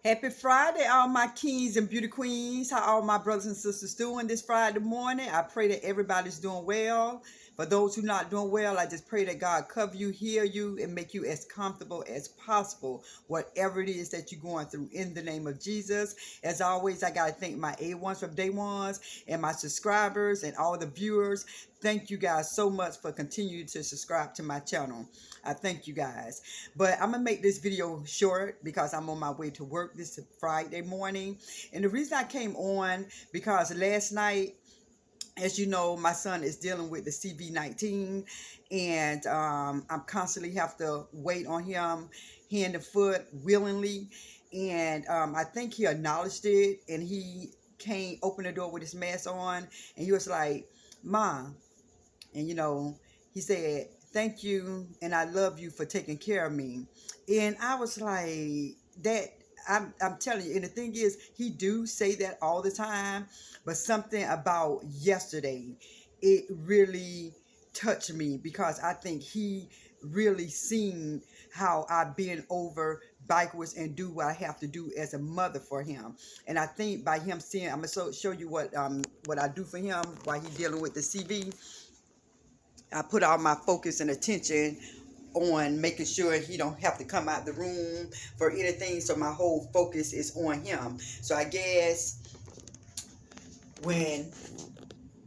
Happy Friday, all my kings and beauty queens. How all my brothers and sisters doing this Friday morning? I pray that everybody's doing well. For those who not doing well, I just pray that God cover you, heal you, and make you as comfortable as possible, whatever it is that you're going through, in the name of Jesus. As always, I got to thank my A1s from day ones and my subscribers and all the viewers. Thank you guys so much for continuing to subscribe to my channel. I thank you guys. But I'm going to make this video short because I'm on my way to work this Friday morning. And the reason I came on, because last night, as you know, my son is dealing with the CV-19, and I'm constantly have to wait on him hand and foot willingly. And I think he acknowledged it, and he came, opened the door with his mask on, and he was like, "Mom," and he said, "Thank you, and I love you for taking care of me." And I was like, that I'm telling you, and the thing is, he do say that all the time, but something about yesterday, it really touched me, because I think he really seen how I've been over backwards and do what I have to do as a mother for him. And I think by him seeing, I'm gonna show you what I do for him while he's dealing with the CV. I put all my focus and attention on making sure he don't have to come out the room for anything, so my whole focus is on him. So I guess when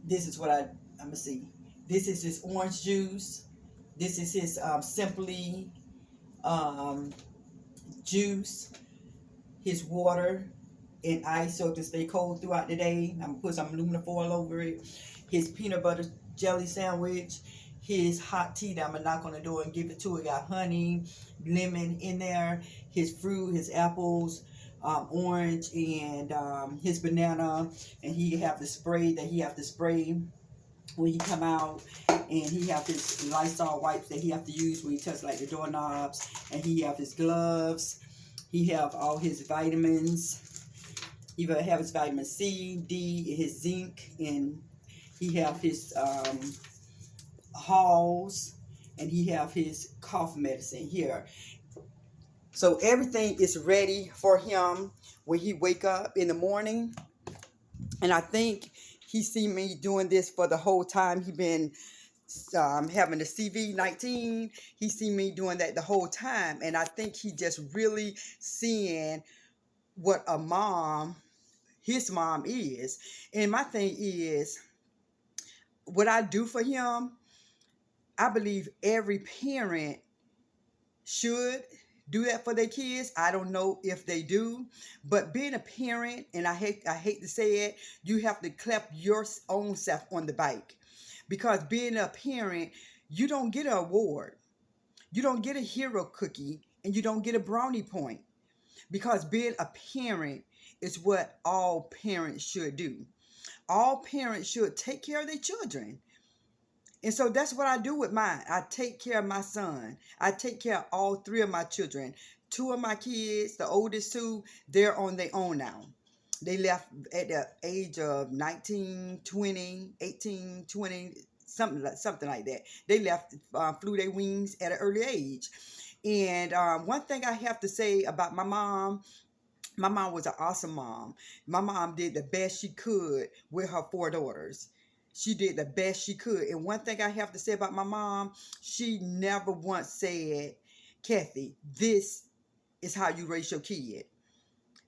this is what I'm gonna see. This is his orange juice. This is his simply um, juice. His water and ice so it can stay cold throughout the day. I'm gonna put some aluminum foil over it. His peanut butter jelly sandwich. His hot tea that I'm gonna knock on the door and give it to it. Got honey, lemon in there. His fruit, his apples, orange, and his banana. And he have the spray that he have to spray when he come out, and he have his Lysol wipes that he have to use when he touch like the doorknobs, and he have his gloves. He have all his vitamins. He will have his vitamin C, D, his zinc, and he have his Halls, and he have his cough medicine here. So everything is ready for him when he wake up in the morning. And I think he see me doing this for the whole time he been having the CV-19. He see me doing that the whole time, and I think he just really seeing what a mom, his mom is. And my thing is, what I do for him, I believe every parent should do that for their kids. I don't know if they do, but being a parent, and I hate to say it, you have to clap your own self on the back, because being a parent, you don't get an award, you don't get a hero cookie, and you don't get a brownie point, because being a parent is what all parents should do. All parents should take care of their children. And so that's what I do with mine. I take care of my son. I take care of all three of my children. Two of my kids, the oldest two, they're on their own now. They left at the age of 19, 20, 18, 20, something like that. They left, flew their wings at an early age. And one thing I have to say about my mom was an awesome mom. My mom did the best she could with her four daughters. She did the best she could. And one thing I have to say about my mom, she never once said, "Kathy, this is how you raise your kid.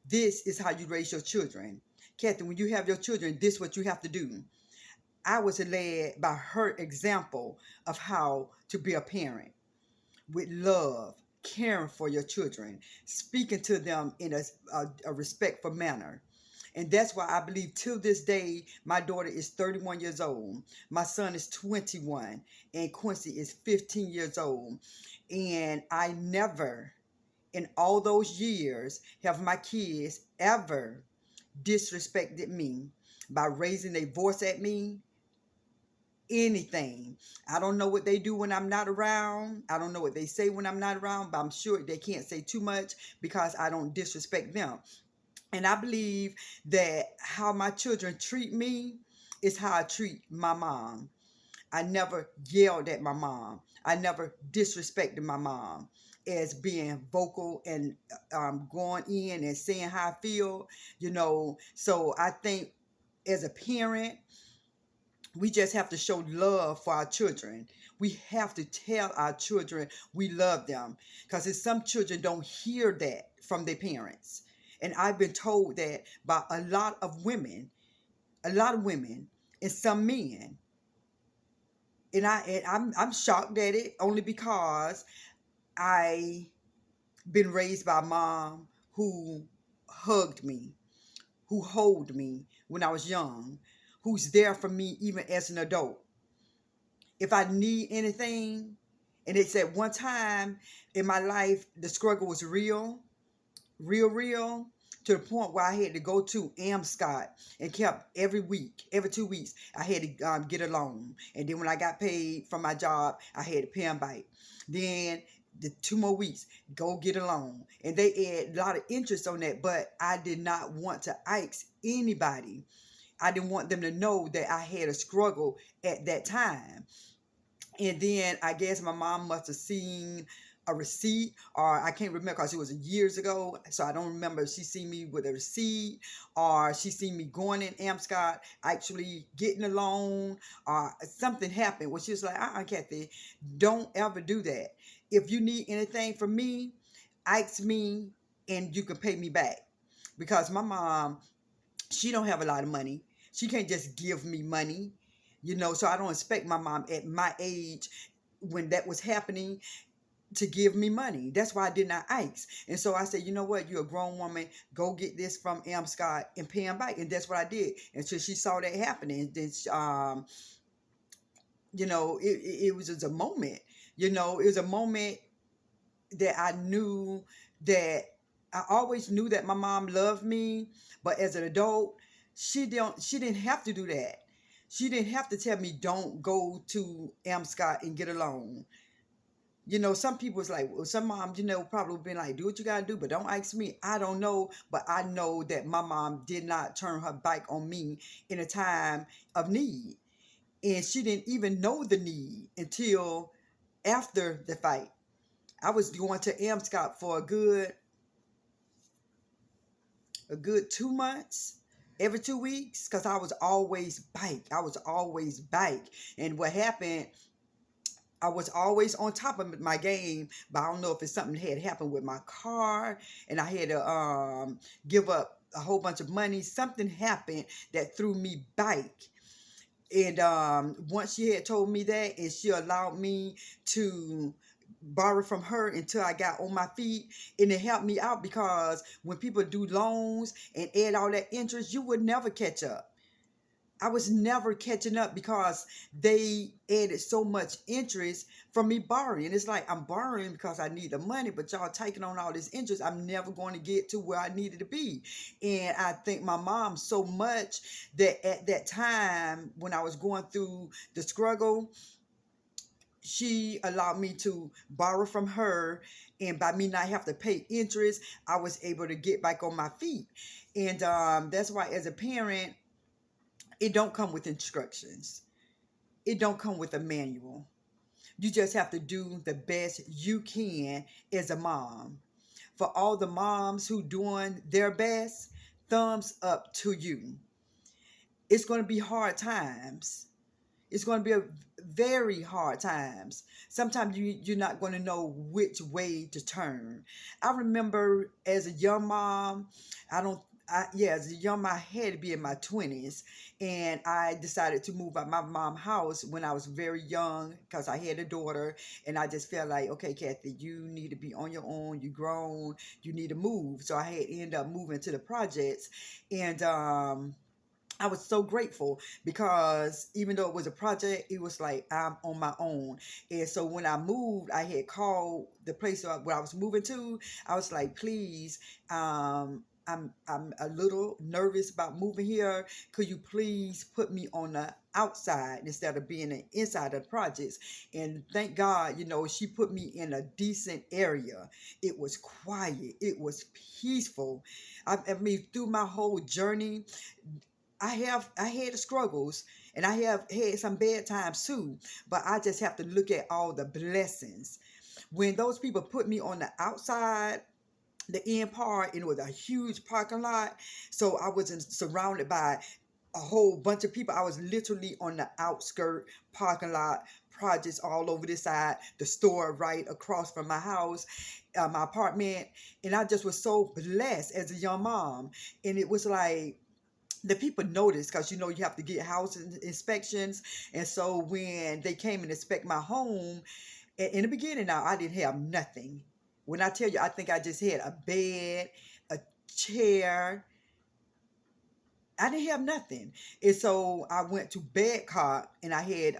This is how you raise your children. Kathy, when you have your children, this is what you have to do." I was led by her example of how to be a parent, with love, caring for your children, speaking to them in a respectful manner. And that's why I believe till this day, my daughter is 31 years old. My son is 21, and Quincy is 15 years old. And I never, in all those years, have my kids ever disrespected me by raising their voice at me, anything. I don't know what they do when I'm not around. I don't know what they say when I'm not around, but I'm sure they can't say too much because I don't disrespect them. And I believe that how my children treat me is how I treat my mom. I never yelled at my mom. I never disrespected my mom. as being vocal and going in and saying how I feel, So I think as a parent, we just have to show love for our children. We have to tell our children we love them, because some children don't hear that from their parents. And I've been told that by a lot of women, and some men. I'm shocked at it, only because I been raised by a mom who hugged me, who hold me when I was young, who's there for me even as an adult. If I need anything, and it's at one time in my life the struggle was real, real, to the point where I had to go to Amscott and kept every week, every 2 weeks, I had to get a loan. And then when I got paid from my job, I had to pay them back. Then the 2 more weeks, go get a loan. And they add a lot of interest on that, but I did not want to ask anybody. I didn't want them to know that I had a struggle at that time. And then I guess my mom must have seen a receipt, or I can't remember because it was years ago. So I don't remember if she seen me with a receipt, or she seen me going in Amscott, actually getting a loan, or something happened where she was like, Kathy, don't ever do that. If you need anything from me, ask me and you can pay me back. Because my mom, she don't have a lot of money. She can't just give me money, so I don't expect my mom at my age, when that was happening, to give me money. That's why I did not ask. And so I said, you know what, you're a grown woman, go get this from M. Scott and pay him back. And that's what I did. And so she saw that happening. And then it was just a moment. It was a moment that I knew that I always knew that my mom loved me, but as an adult, she didn't have to do that. She didn't have to tell me don't go to Scott and get a loan. Some people was like, well, some moms, probably been like, do what you gotta do, but don't ask me. I don't know, but I know that my mom did not turn her back on me in a time of need. And she didn't even know the need until after the fight. I was going to Amscott for a good 2 months, every 2 weeks, because I was always back. And what happened, I was always on top of my game, but I don't know if it's something that had happened with my car, and I had to give up a whole bunch of money. Something happened that threw me back. And once she had told me that, and she allowed me to borrow from her until I got on my feet, and it helped me out, because when people do loans and add all that interest, you would never catch up. I was never catching up because they added so much interest from me borrowing. And it's like, I'm borrowing because I need the money, but y'all taking on all this interest. I'm never going to get to where I needed to be. And I thank my mom so much that at that time when I was going through the struggle, she allowed me to borrow from her. And by me not have to pay interest, I was able to get back on my feet. And that's why, as a parent, it don't come with instructions. It don't come with a manual. You just have to do the best you can as a mom. For all the moms who doing their best, thumbs up to you. It's going to be hard times. It's going to be a very hard times. Sometimes you're not going to know which way to turn. I remember as a young mom, as a young mom, I had to be in my 20s, and I decided to move out my mom's house when I was very young because I had a daughter, and I just felt like, okay, Kathy, you need to be on your own. You're grown. You need to move. So I had ended up moving to the projects, and I was so grateful because even though it was a project, it was like I'm on my own. And so when I moved, I had called the place where I was moving to. I was like, please, I'm a little nervous about moving here. Could you please put me on the outside instead of being inside of the projects? And thank God, she put me in a decent area. It was quiet. It was peaceful. I mean, through my whole journey, I had the struggles, and I have had some bad times too, but I just have to look at all the blessings. When those people put me on the outside, the end part, and it was a huge parking lot, so I wasn't surrounded by a whole bunch of people. I was literally on the outskirt parking lot, projects all over this side, the store right across from my house, my apartment. And I just was so blessed as a young mom. And it was like, the people noticed, because you know you have to get house inspections. And so when they came and inspect my home, in the beginning, now I didn't have nothing. When I tell you, I think I just had a bed, a chair. I didn't have nothing. And so I went to Badcock, and I had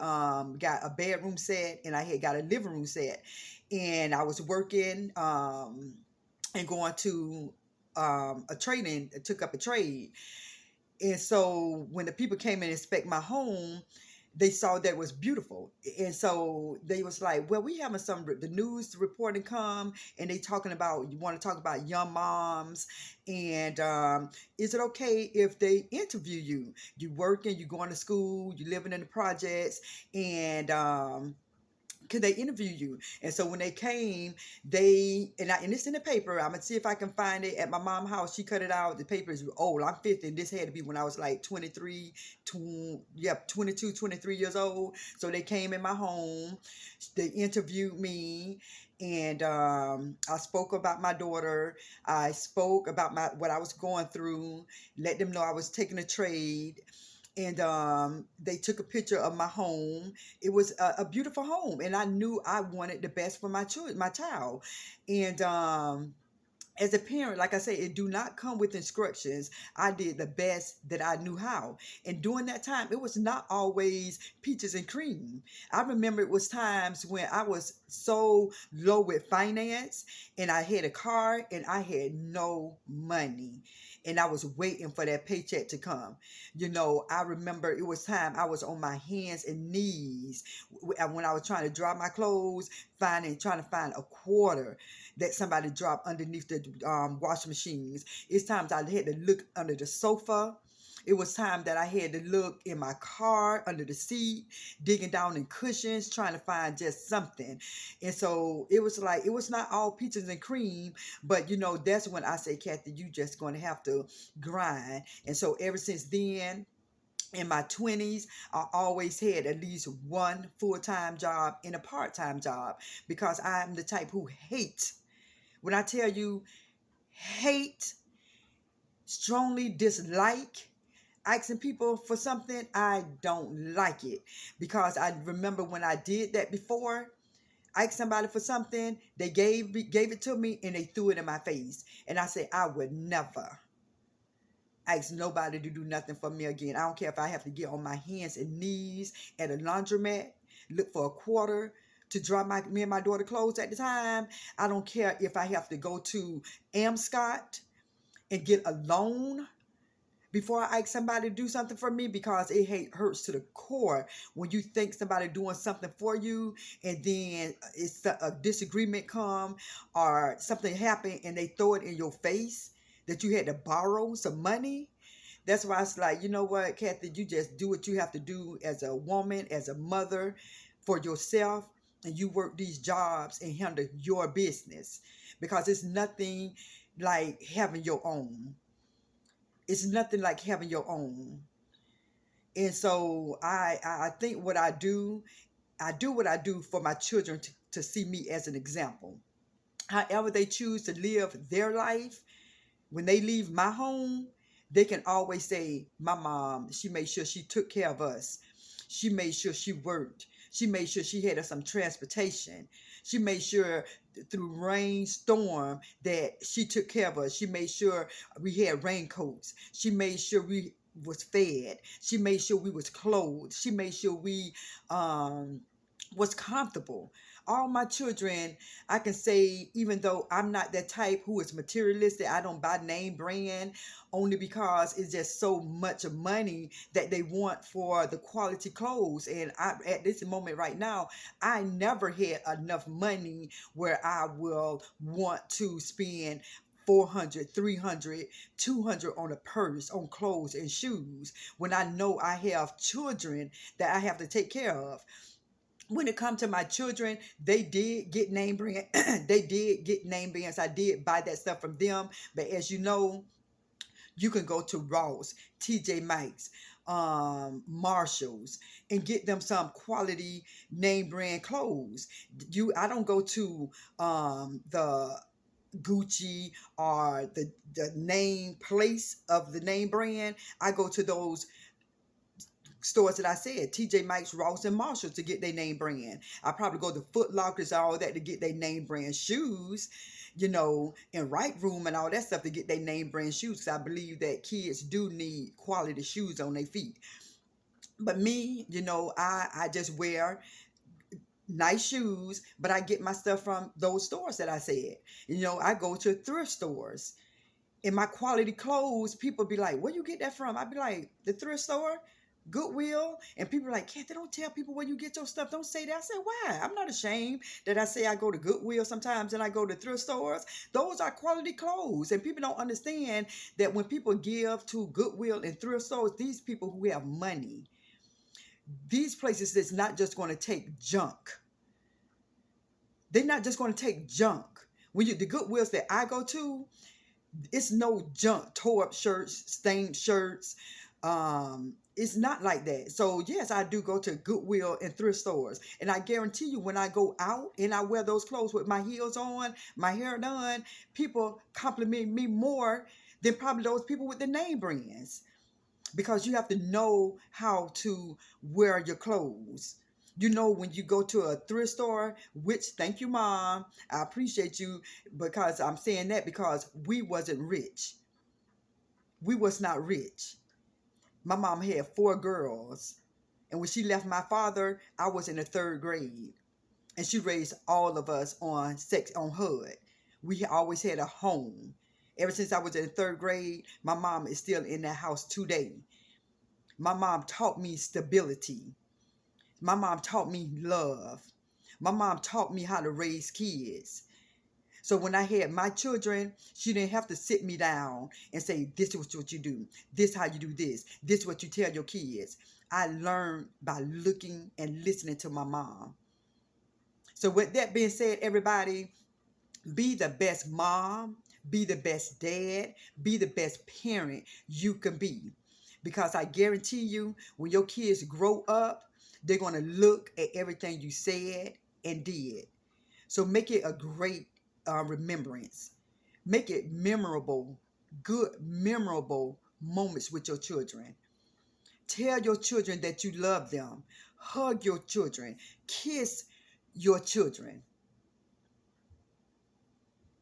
got a bedroom set, and I had got a living room set. And I was working and going to a training, took up a trade. And so when the people came and inspect my home, they saw that it was beautiful. And so they was like, well, we having some, the news reporting come, and they talking about, you want to talk about young moms. And is it okay if they interview you? You working, you going to school, you living in the projects, and could they interview you? And so when they came, and it's in the paper. I'm gonna see if I can find it at my mom's house. She cut it out. The paper is old. I'm 50, and this had to be when I was like 23, 22, 23 years old. So they came in my home. They interviewed me, and I spoke about my daughter. I spoke about what I was going through. Let them know I was taking a trade. And they took a picture of my home. It was a beautiful home, and I knew I wanted the best for my child. And as a parent, like I say, it do not come with instructions. I did the best that I knew how. And during that time, it was not always peaches and cream. I remember it was times when I was so low with finance, and I had a car, and I had no money. And I was waiting for that paycheck to come. You know, I remember it was time I was on my hands and knees when I was trying to dry my clothes, trying to find a quarter that somebody dropped underneath the washing machines. It's times I had to look under the sofa. It was time that I had to look in my car, under the seat, digging down in cushions, trying to find just something. And so it was like, it was not all peaches and cream, but you know, that's when I say, Kathy, you just going to have to grind. And so ever since then, in my 20s, I always had at least one full-time job and a part-time job, because I'm the type who hates. When I tell you hate, strongly dislike asking people for something, I don't like it. Because I remember when I did that before, asked somebody for something, they gave it to me, and they threw it in my face. And I said, I would never ask nobody to do nothing for me again. I don't care if I have to get on my hands and knees at a laundromat, look for a quarter to dry me and my daughter clothes at the time. I don't care if I have to go to Amscott and get a loan before I ask somebody to do something for me, because it hurts to the core when you think somebody doing something for you, and then it's a disagreement come or something happen, and they throw it in your face that you had to borrow some money. That's why it's like, you know what, Kathy, you just do what you have to do as a woman, as a mother, for yourself, and you work these jobs and handle your business, because it's nothing like having your own. It's nothing like having your own. And so I think what I do what I do for my children to see me as an example. However they choose to live their life, when they leave my home, they can always say, my mom, she made sure she took care of us. She made sure she worked. She made sure she had us some transportation. She made sure through rain, storm, that she took care of us. She made sure we had raincoats. She made sure we was fed. She made sure we was clothed. She made sure we was comfortable. All my children, I can say, even though I'm not that type who is materialistic, I don't buy name brand, only because it's just so much money that they want for the quality clothes. And at this moment right now, I never had enough money where I will want to spend 400, 300, 200 on a purse, on clothes and shoes, when I know I have children that I have to take care of. When it comes to my children, they did get name brand. They did get name brands. I did buy that stuff from them. But as you know, you can go to Ross, TJ Maxx, Marshalls, and get them some quality name brand clothes. I don't go to the Gucci or the name place of the name brand. I go to those stores that I said, TJ Maxx, Ross, and Marshall to get their name brand. I probably go to Foot Lockers, all that to get their name brand shoes, and Right Room and all that stuff to get their name brand shoes. Because I believe that kids do need quality shoes on their feet. But me, I just wear nice shoes, but I get my stuff from those stores that I said. I go to thrift stores. In my quality clothes, people be like, where you get that from? I be like, the thrift store, Goodwill. And people are like, Kathy, don't tell people where you get your stuff. Don't say that. I said, why? I'm not ashamed that I say I go to Goodwill sometimes and I go to thrift stores. Those are quality clothes. And people don't understand that when people give to Goodwill and thrift stores, these people who have money, these places that's not just going to take junk. They're not just going to take junk. The Goodwills that I go to, it's no junk, tore up shirts, stained shirts. It's not like that. So yes, I do go to Goodwill and thrift stores. And I guarantee you, when I go out and I wear those clothes with my heels on, my hair done, people compliment me more than probably those people with the name brands. Because you have to know how to wear your clothes. When you go to a thrift store, which, thank you, Mom, I appreciate you, because I'm saying that because we wasn't rich. We was not rich. My mom had 4 girls, and when she left my father, I was in the 3rd grade, and she raised all of us on HUD. We always had a home. Ever since I was in the 3rd grade, my mom is still in that house today. My mom taught me stability. My mom taught me love. My mom taught me how to raise kids. So when I had my children, she didn't have to sit me down and say, this is what you do. This is how you do this. This is what you tell your kids. I learned by looking and listening to my mom. So with that being said, everybody, be the best mom, be the best dad, be the best parent you can be. Because I guarantee you, when your kids grow up, they're going to look at everything you said and did. So make it a great remembrance. Make it memorable, good, memorable moments with your children. Tell your children that you love them. Hug your children. Kiss your children.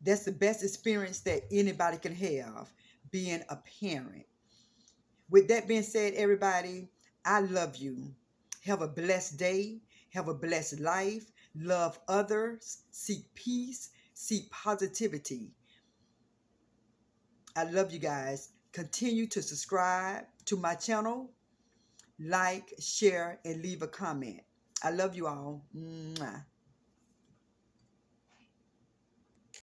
That's the best experience that anybody can have, being a parent. With that being said, everybody, I love you. Have a blessed day. Have a blessed life. Love others. Seek peace. Seek positivity. I love you guys. Continue to subscribe to my channel. Like, share, and leave a comment. I love you all. Mwah.